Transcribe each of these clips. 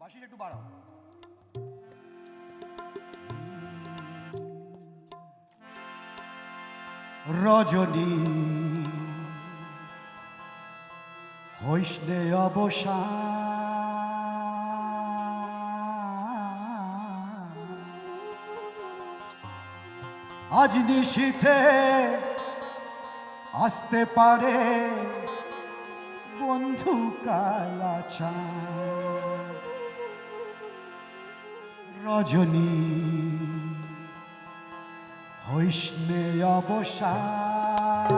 বাঁশিটা একটু বাড়াও। রজনী হইসলে অবসান, আজ নিশীথে আসতে পারে বন্ধু কালাচান। রজনী হইসলে অবসান,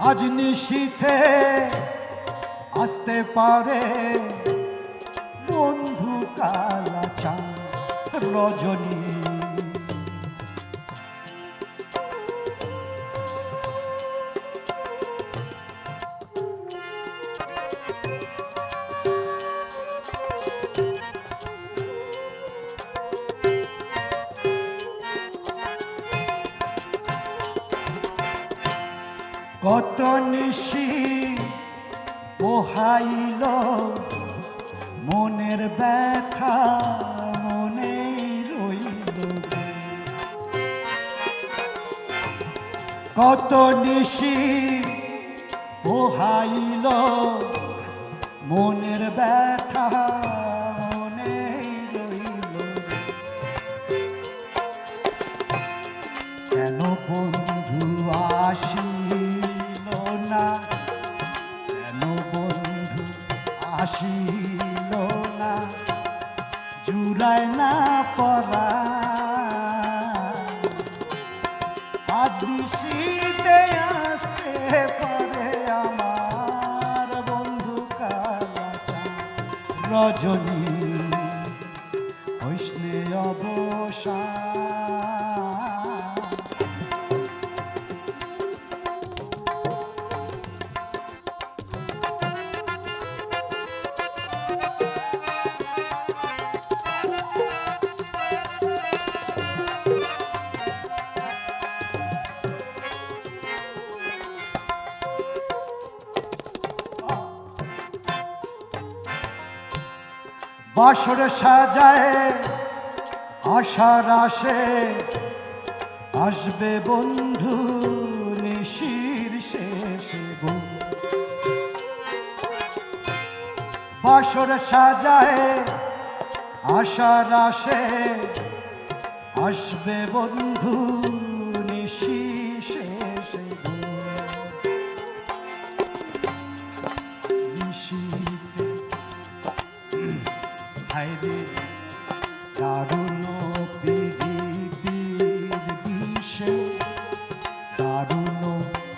আজ নিশীথে আসতে পারে বন্ধু কালাচান। রজনী কত নিশি পোহাইল মনের ব্যথা মনে রইল, কত নিশি পোহাইল মনের ব্যথা মনে রইল। কেন বন্ধু আসিল না, কেন বন্ধু আসিল না, জুড়ায় না পরা আজ নিশীথে আসতে পারে আমার বন্ধু কালাচান। রজনী হইসলে অবসান, বাসর সাজায় আশার আসে আসবে বন্ধু নিশির শেষে গো। বাসর সাজায় আশার আসে আসবে বন্ধু নিশির শেষে গো। নিশীথে হায়রে দারুণ প্রীতির বিষে, দারুণ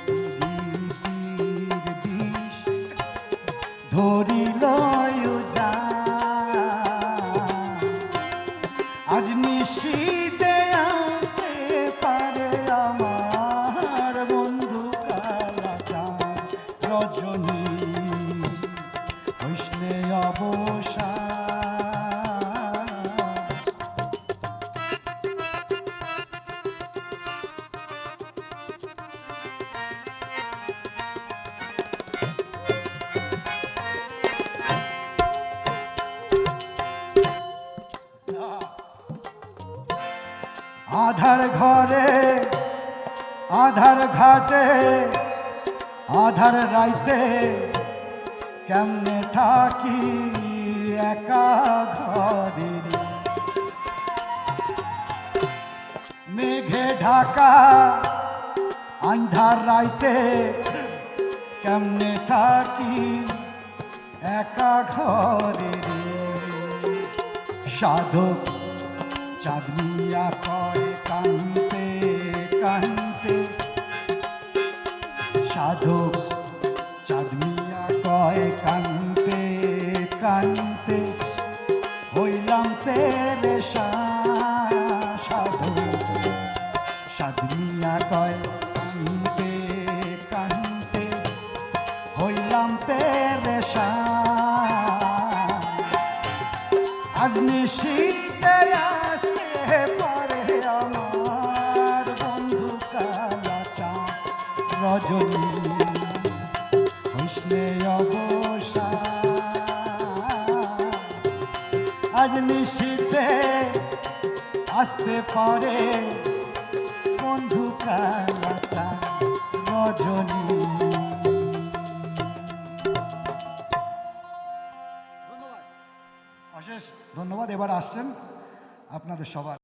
প্রীতির বিষে ধরিল আজ নিশীথে আসতে পারে আমার বন্ধু কালাচান। রজনী হইসলে অবসান, আধার ঘরে আধার ঘাটে আধার রাইতে কেমনে থাকি একা ঘরে, মেঘে ঢাকা আন্ধার রাইতে কেমনে থাকি একা ঘরে। সাধক চাঁদনিয়া কয় কান্তে কান্তে, সাধক চাঁদনিয়া কয় কান্তে কান্তে হইলাম পেরেশান। সাধক চাঁদনিয়া কয় কান্তে কান্তে হইলাম পেরেশান। আজ নিশীথে আসতে পারে আমার বন্ধু কালাচান। রজনী পরে বন্ধু কালাচা রজনী। অশেষ ধন্যবাদ। এবার আসছেন আপনাদের সবার